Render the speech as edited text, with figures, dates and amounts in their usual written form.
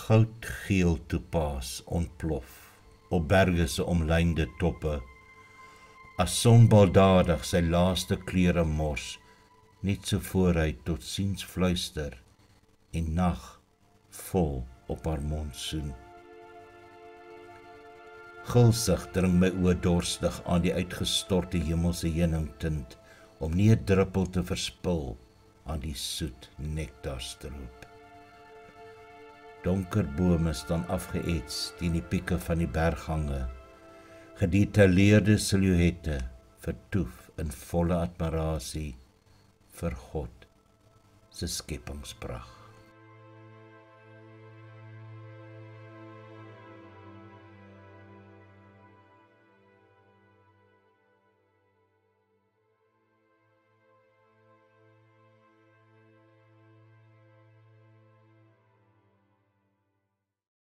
Goudgeel toepaas ontplof op berge se omlynde toppe, as son baldadig sy laaste kleure mors, net so voor hy tot ziens fluister, en nag vol op haar mond soen. Gulsig dring my oë dorstig aan die uitgestorte hemelse heuningtint, om nie 'n druppel te verspil aan die soet nektarstroop. Donker bome staan afgeets teen die pieke van die berghange, gedetailleerde silhouette vertoef in volle admirasie vir God se skepingspragt.